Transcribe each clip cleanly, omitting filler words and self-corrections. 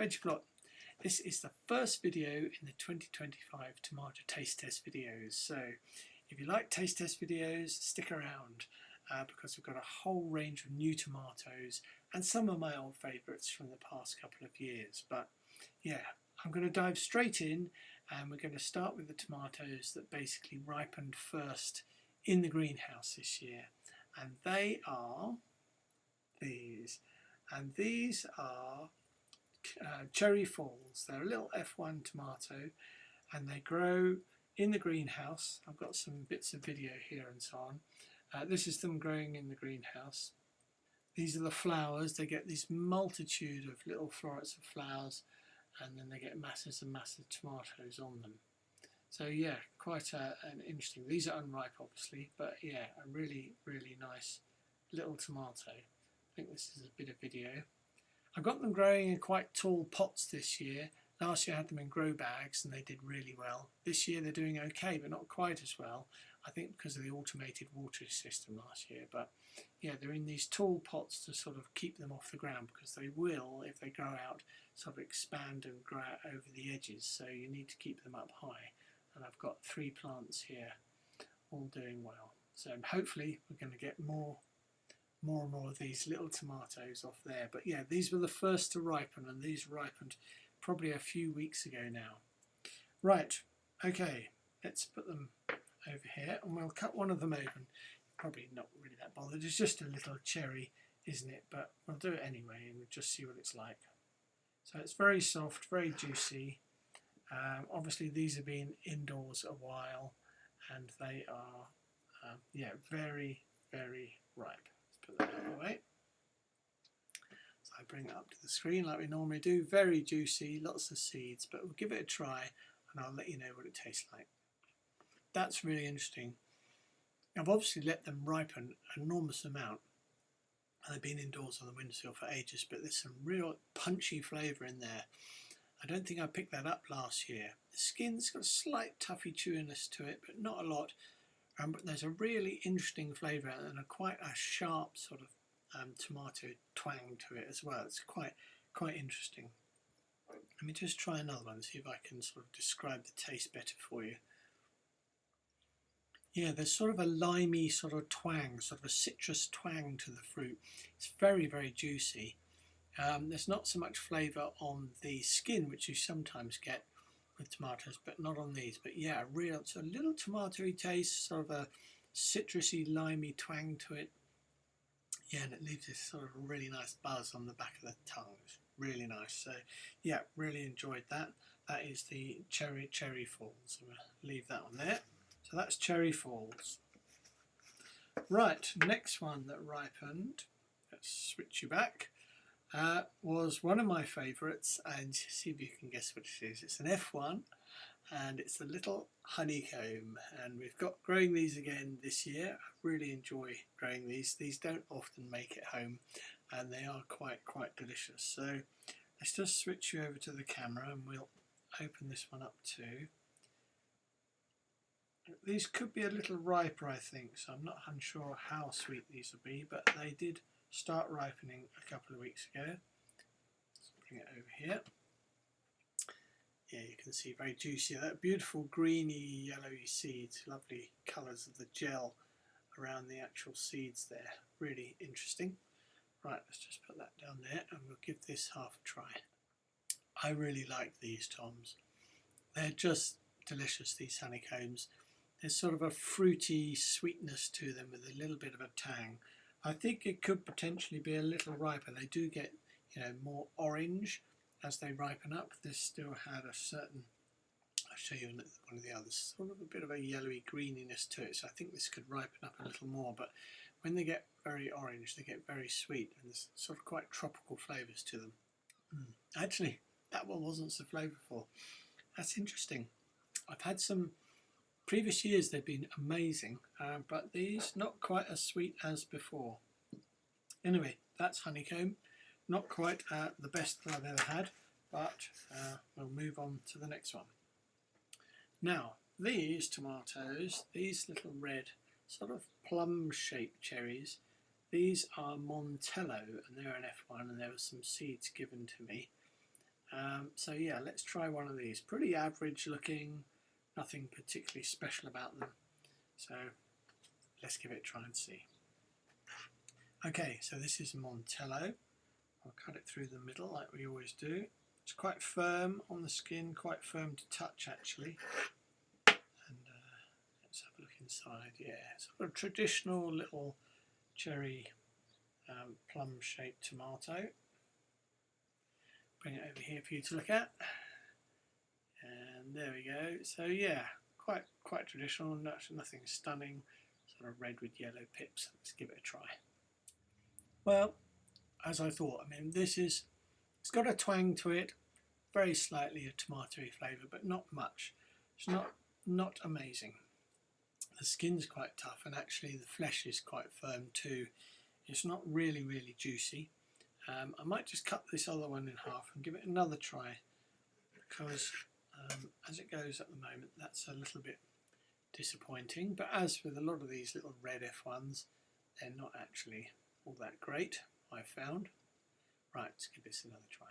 Veggie Plot. This is the first video in the 2025 tomato taste test videos. So if you like taste test videos, stick around because we've got a whole range of new tomatoes and some of my old favourites from the past couple of years. But yeah, I'm going to dive straight in and we're going to start with the tomatoes that basically ripened first in the greenhouse this year. And they are these. And these are Cherry Falls. They're a little F1 tomato and they grow in the greenhouse. I've got some bits of video here and so on. This is them growing in the greenhouse. These are the flowers. They get this multitude of little florets of flowers and then they get masses and masses of tomatoes on them. So yeah, quite an interesting. These are unripe obviously, but yeah, a really, really nice little tomato. I think this is a bit of video. I got them growing in quite tall pots this year. Last year I had them in grow bags and they did really well. This year they're doing okay, but not quite as well. I think because of the automated water system last year. But yeah, they're in these tall pots to sort of keep them off the ground because they will, if they grow out, sort of expand and grow out over the edges. So you need to keep them up high. And I've got 3 plants here, all doing well. So hopefully we're going to get more and more of these little tomatoes off there. But yeah, these were the first to ripen and these ripened probably a few weeks ago now. Right, okay, let's put them over here and we'll cut one of them open. Probably not really that bothered, it's just a little cherry, isn't it? But we'll do it anyway and we'll just see what it's like. So it's very soft, very juicy. Obviously these have been indoors a while and they are yeah, very, very ripe. Put that out of the way. So I bring it up to the screen like we normally do. Very juicy, lots of seeds, but we'll give it a try and I'll let you know what it tastes like. That's really interesting. I've obviously let them ripen an enormous amount and they've been indoors on the windowsill for ages, but there's some real punchy flavour in there. I don't think I picked that up last year. The skin's got a slight toughy chewiness to it, but not a lot. But there's a really interesting flavour and quite a sharp sort of tomato twang to it as well. It's quite interesting. Let me just try another one, see if I can sort of describe the taste better for you. Yeah, there's sort of a limey sort of twang, sort of a citrus twang to the fruit. It's very, very juicy. There's not so much flavour on the skin, which you sometimes get with tomatoes, but not on these. But yeah, it's a little tomatoey taste, sort of a citrusy, limey twang to it. Yeah, and it leaves this sort of really nice buzz on the back of the tongue. It's really nice. So yeah, really enjoyed that. That is the Cherry Falls. I'm going to leave that one there. So that's Cherry Falls. Right, next one that ripened, let's switch you back, was one of my favourites, and see if you can guess what it is. It's an F1 and it's the little Honeycomb, and we've got growing these again this year. I really enjoy growing these. These don't often make it home and they are quite delicious. So let's just switch you over to the camera and we'll open this one up too. These could be a little riper, I think, so I'm not unsure how sweet these will be, but they did start ripening a couple of weeks ago. Let's bring it over here. Yeah, you can see very juicy. That beautiful greeny, yellowy seeds, lovely colours of the gel around the actual seeds there. Really interesting. Right, let's just put that down there and we'll give this half a try. I really like these toms. They're just delicious, these honeycombs. There's sort of a fruity sweetness to them with a little bit of a tang. I think it could potentially be a little riper. They do get, you know, more orange as they ripen up. This still had a certain, I'll show you one of the others, sort of a bit of a yellowy greeniness to it. So I think this could ripen up a little more. But when they get very orange, they get very sweet and there's sort of quite tropical flavours to them. Actually, that one wasn't so flavourful. That's interesting. I've had some previous years, they've been amazing, but these not quite as sweet as before. Anyway, that's Honeycomb. Not quite the best that I've ever had, but we'll move on to the next one. Now, these tomatoes, these little red sort of plum-shaped cherries, these are Montello, and they're an F1, and there were some seeds given to me. So yeah, let's try one of these. Pretty average looking, nothing particularly special about them. So let's give it a try and see. Okay, so this is Montello. I'll cut it through the middle like we always do. It's quite firm on the skin, quite firm to touch actually. And let's have a look inside. Yeah, sort of traditional little cherry plum shaped tomato. Bring it over here for you to look at. And there we go. So yeah, quite traditional, nothing stunning. Sort of red with yellow pips. Let's give it a try. Well, as I thought, I mean, it's got a twang to it, very slightly a tomatoey flavour, but not much. It's not amazing. The skin's quite tough, and actually the flesh is quite firm too. It's not really juicy. I might just cut this other one in half and give it another try, because as it goes at the moment, that's a little bit disappointing. But as with a lot of these little red F1s, they're not actually all that great, I've found. Right, let's give this another try.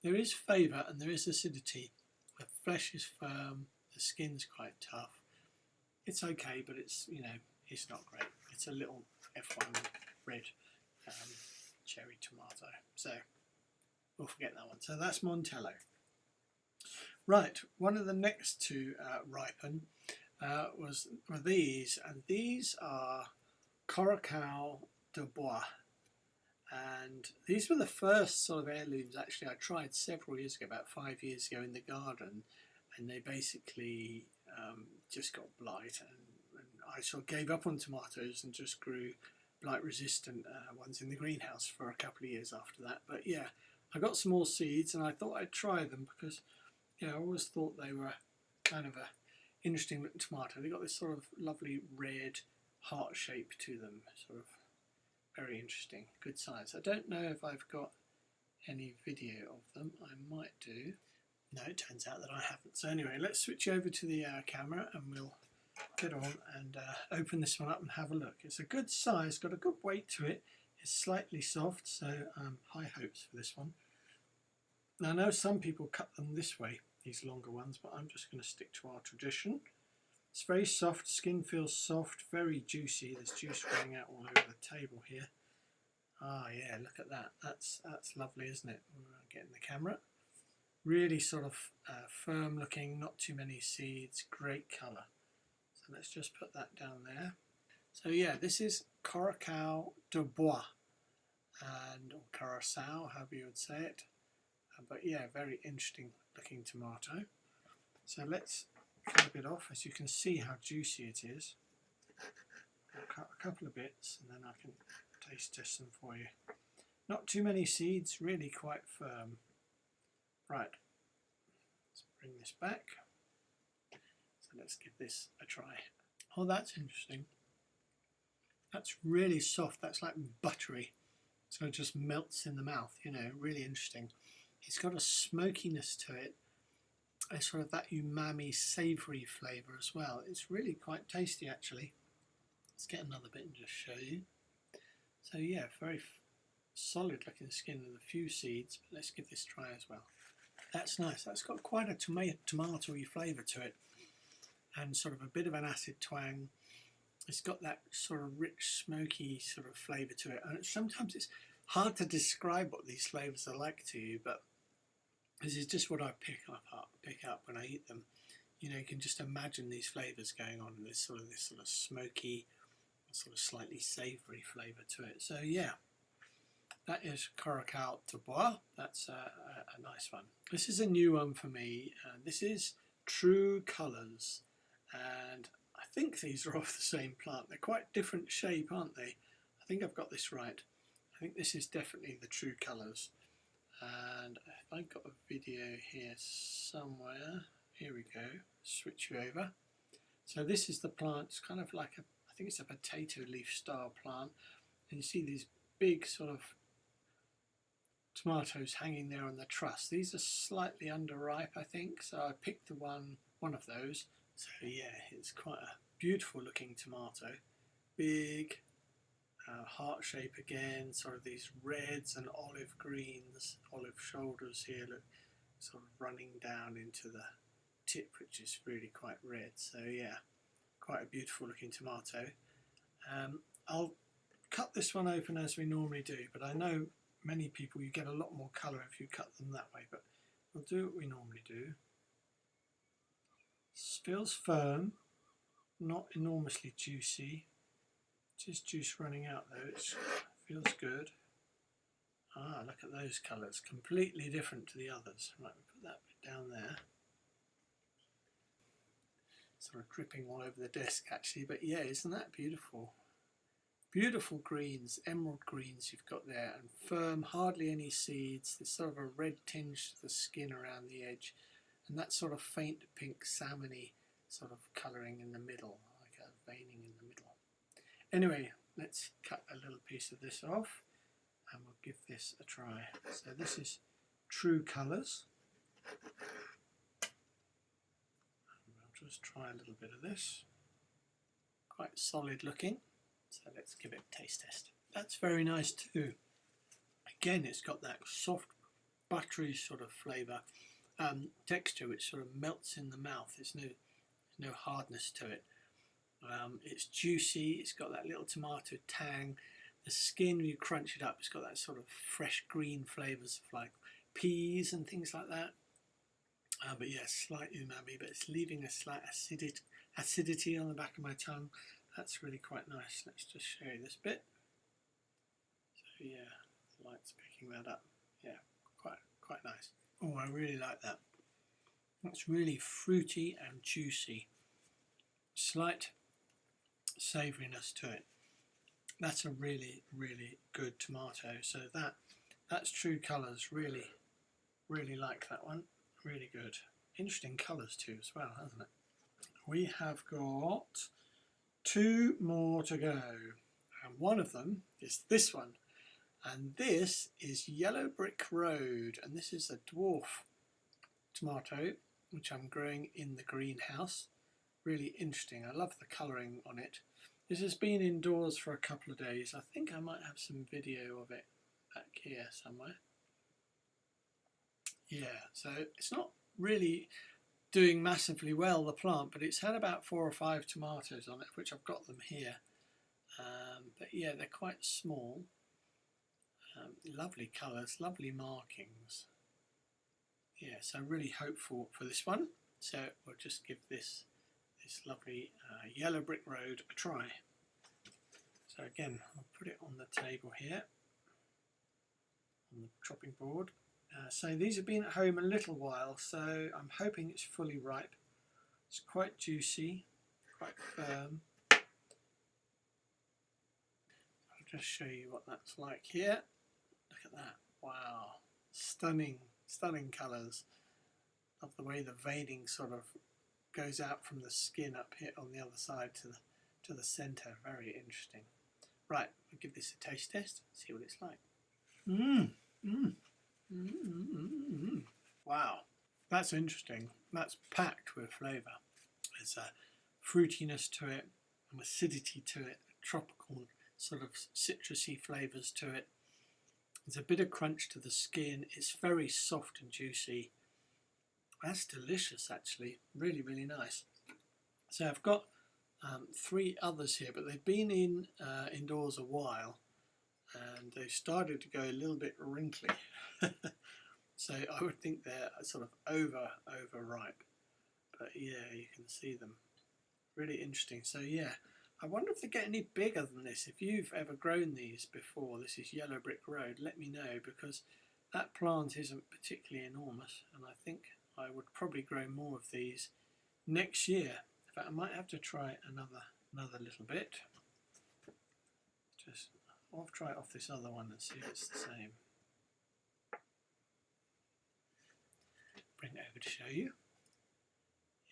There is flavour and there is acidity. The flesh is firm, the skin's quite tough. It's okay, but it's, you know, it's not great. It's a little F1 red cherry tomato. So we'll forget that one. So that's Montello. Right, one of the next to ripen were these, and these are Coracao de Boi. And these were the first sort of heirlooms actually I tried several years ago, about 5 years ago in the garden, and they basically just got blight, and I sort of gave up on tomatoes and just grew blight resistant ones in the greenhouse for a couple of years after that. But yeah, I got some more seeds and I thought I'd try them because, you know, I always thought they were kind of a interesting looking tomato. They got this sort of lovely red heart shape to them, sort of very interesting, good size. I don't know if I've got any video of them. I might do. No, it turns out that I haven't. So anyway, let's switch over to the camera and we'll get on and open this one up and have a look. It's a good size, got a good weight to it. It's slightly soft, so high hopes for this one. Now I know some people cut them this way, these longer ones, but I'm just going to stick to our tradition. It's very soft, skin feels soft, very juicy. There's juice running out all over the table here. Ah yeah, look at that. That's lovely, isn't it? We're getting the camera. Really sort of firm looking, not too many seeds, great colour. So let's just put that down there. So yeah, this is Coracao de Boi, or Curacao, however you would say it. But yeah, very interesting looking tomato. So let's cut a bit off. As you can see how juicy it is. I'll cut a couple of bits and then I can taste test them for you. Not too many seeds, really quite firm. Right, let's bring this back. So let's give this a try. Oh, that's interesting. That's really soft. That's like buttery. So it just melts in the mouth, you know, really interesting. It's got a smokiness to it. It's sort of that umami savoury flavour as well. It's really quite tasty actually. Let's get another bit and just show you. So yeah, very solid looking skin with a few seeds, but let's give this a try as well. That's nice. That's got quite a tomatoey flavour to it and sort of a bit of an acid twang. It's got that sort of rich smoky sort of flavour to it, and sometimes it's hard to describe what these flavours are like to you, but this is just what I pick up when I eat them. You know, you can just imagine these flavours going on, and this sort of smoky, sort of slightly savoury flavour to it. So yeah, that is Coracao de Boi. That's a nice one. This is a new one for me. This is True Colours, and I think these are off the same plant. They're quite different shape, aren't they? I think I've got this right. I think this is definitely the True Colours. And if I've got a video here somewhere, here we go, switch you over. So this is the plant. It's kind of like I think it's a potato leaf style plant, and you see these big sort of tomatoes hanging there on the truss. These are slightly underripe, I think, so I picked the one of those. So yeah, it's quite a beautiful looking tomato, big, heart shape again, sort of these reds and olive greens, olive shoulders here, look, sort of running down into the tip, which is really quite red. So yeah, quite a beautiful looking tomato. I'll cut this one open as we normally do, but I know many people, you get a lot more colour if you cut them that way, but we'll do what we normally do. Feels firm, not enormously juicy, just juice running out though. It feels good. Ah, look at those colours, completely different to the others. Right, we'll put that bit down there. Sort of dripping all over the desk actually, but yeah, isn't that beautiful? Beautiful greens, emerald greens you've got there, and firm, hardly any seeds. There's sort of a red tinge to the skin around the edge, and that sort of faint pink salmony sort of colouring in the middle, like a veining in the middle. Anyway, let's cut a little piece of this off and we'll give this a try. So this is True Colours. I'll just try a little bit of this. Quite solid looking. So let's give it a taste test. That's very nice too. Again, it's got that soft, buttery sort of flavour, texture, which sort of melts in the mouth. There's no hardness to it. It's juicy. It's got that little tomato tang. The skin, when you crunch it up, it's got that sort of fresh green flavours of like peas and things like that. But yeah, slight umami, but it's leaving a slight acidity on the back of my tongue. That's really quite nice. Let's just show you this bit. So yeah, the light's picking that up. Yeah, quite nice. Oh, I really like that. That's really fruity and juicy. Slight savouriness to it. That's a really, really good tomato. So that's True Colours. Really, really like that one. Really good. Interesting colours too as well, hasn't it? We have got 2 more to go, and one of them is this one, and this is Yellow Brick Road, and this is a dwarf tomato which I'm growing in the greenhouse. Really interesting. I love the colouring on it. This has been indoors for a couple of days. I think I might have some video of it back here somewhere. Yeah, so it's not really doing massively well, the plant, but it's had about 4 or 5 tomatoes on it, which I've got them here. But yeah, they're quite small. Lovely colours, lovely markings. Yeah, so really hopeful for this one. So we'll just give this lovely Yellow Brick Road a try. So again, I'll put it on the table here, on the chopping board. So these have been at home a little while, so I'm hoping it's fully ripe. It's quite juicy, quite firm. I'll just show you what that's like here. Look at that. Wow. Stunning, stunning colours. Love the way the veining sort of goes out from the skin up here on the other side to the centre. Very interesting. Right, I'll give this a taste test, see what it's like. Wow, that's interesting. That's packed with flavour. There's a fruitiness to it, an acidity to it, tropical sort of citrusy flavours to it. There's a bit of crunch to the skin. It's very soft and juicy. That's delicious actually, really, really nice. So I've got 3 others here, but they've been indoors a while and they started to go a little bit wrinkly. So I would think they're sort of overripe, but yeah, you can see them. Really interesting. So yeah, I wonder if they get any bigger than this. If you've ever grown these before, this is Yellow Brick Road, let me know, because that plant isn't particularly enormous, and I think I would probably grow more of these next year. In fact, I might have to try another little bit. I'll try it off this other one and see if it's the same. Bring it over to show you.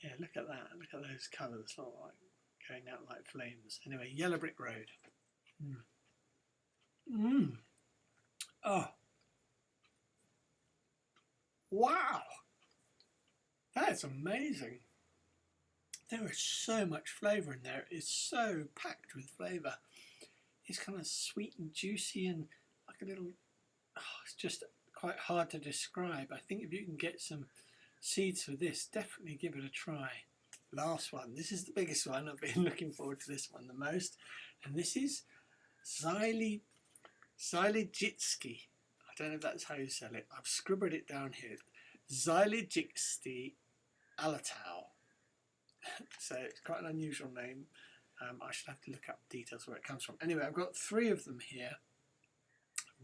Yeah, look at that. Look at those colours, not like going out like flames. Anyway, Yellow Brick Road. Oh, wow, that's amazing. There is so much flavour in there. It's so packed with flavour. It's kind of sweet and juicy and like a little, it's just quite hard to describe. I think if you can get some seeds for this, definitely give it a try. Last one, this is the biggest one. I've been looking forward to this one the most, and this is Zailijiski. I don't know if that's how you spell it. I've scribbled it down here. Zailijiski Alatau. So it's quite an unusual name. I should have to look up details where it comes from. Anyway, I've got 3 of them here.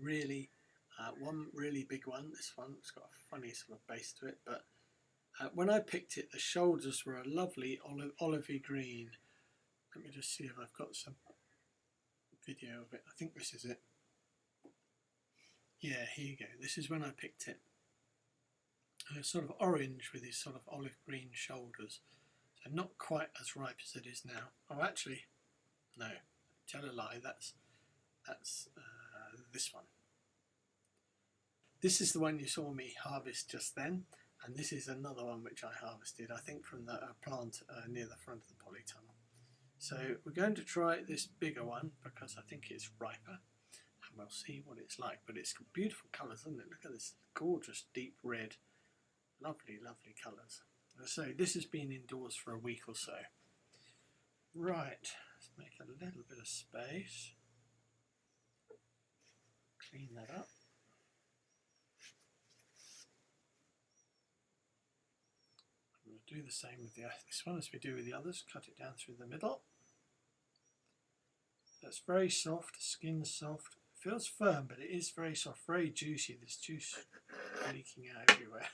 Really, one really big one. This one's got a funny sort of base to it, but when I picked it, the shoulders were a lovely olivey green. Let me just see if I've got some video of it. I think this is it. Yeah, here you go. This is when I picked it. Sort of orange with these sort of olive green shoulders. So not quite as ripe as it is now. Oh, actually, no. Tell a lie. That's this one. This is the one you saw me harvest just then, and this is another one which I harvested, I think from the plant near the front of the polytunnel. So we're going to try this bigger one because I think it's riper, and we'll see what it's like. But it's beautiful colours, isn't it? Look at this gorgeous deep red. Lovely, lovely colours. So this has been indoors for a week or so. Right, let's make a little bit of space. Clean that up. I'm going to do the same with this one as we do with the others. Cut it down through the middle. That's very soft, the skin's soft. It feels firm, but it is very soft, very juicy. There's juice leaking out everywhere.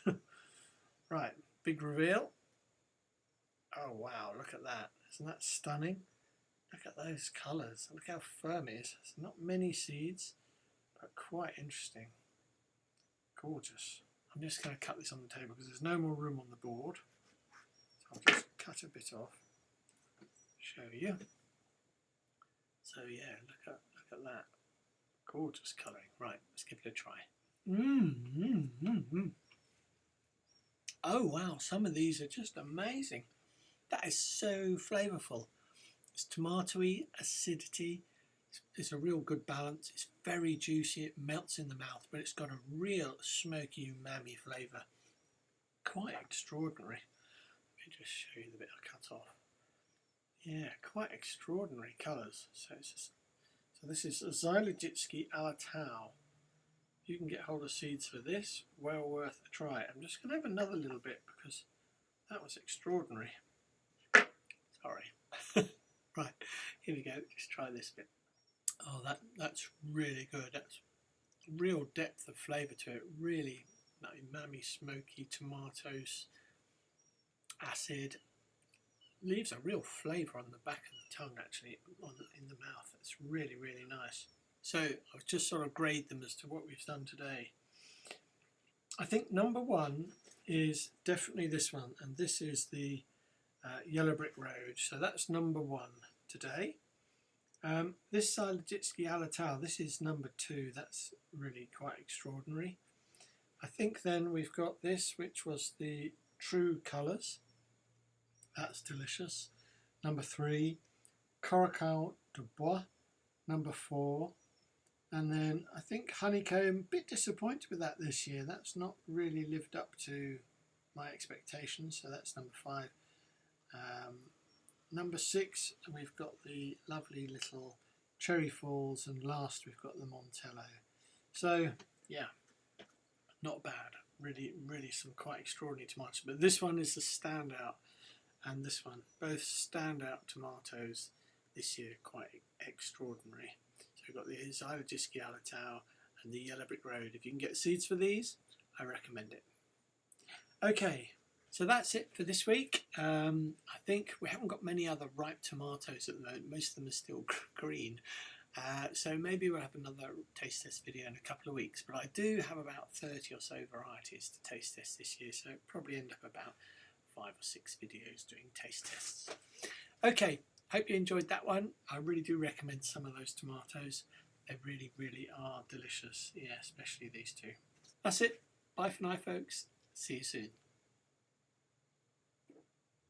Right, big reveal. Oh wow, look at that. Isn't that stunning? Look at those colours. Look how firm it is. It's not many seeds, but quite interesting. Gorgeous. I'm just going to cut this on the table because there's no more room on the board. So I'll just cut a bit off. Show you. So yeah, look at that. Gorgeous colouring. Right, let's give it a try. Oh wow, some of these are just amazing. That is so flavourful. It's tomatoey, acidity. It's a real good balance. It's very juicy. It melts in the mouth, but it's got a real smoky umami flavour. Quite extraordinary. Let me just show you the bit I cut off. Yeah, quite extraordinary colours. So this is Zailijiski Alatau. You can get hold of seeds for this. Well worth a try. I'm just going to have another little bit because that was extraordinary. Sorry. Right, here we go. Just try this bit. Oh, that's really good. That's real depth of flavour to it. Really umami, smoky, tomatoes, acid. Leaves a real flavour on the back of the tongue, actually, in the mouth. It's really, really nice. So I've just sort of grade them as to what we've done today. I think number 1 is definitely this one, and this is the Yellow Brick Road. So that's number 1 today. This Zailijiski Alatau, this is number 2. That's really quite extraordinary. I think then we've got this, which was the True Colours. That's delicious. Number 3, Coracao de Boi. Number 4. And then I think Honeycomb, a bit disappointed with that this year. That's not really lived up to my expectations, so that's number 5. Number 6, we've got the lovely little Cherry Falls, and last we've got the Montello. So yeah, not bad. Really, really some quite extraordinary tomatoes. But this one is the standout, and this one, both standout tomatoes this year, quite extraordinary. So we've got the Zailijiski Alatau and the Yellow Brick Road. If you can get seeds for these, I recommend it. Okay, so that's it for this week. I think we haven't got many other ripe tomatoes at the moment. Most of them are still green. So maybe we'll have another taste test video in a couple of weeks. But I do have about 30 or so varieties to taste test this year. So it'll probably end up about 5 or 6 videos doing taste tests. Okay. Hope you enjoyed that one. I really do recommend some of those tomatoes. They really, really are delicious. Yeah, especially these 2. That's it. Bye for now, folks. See you soon.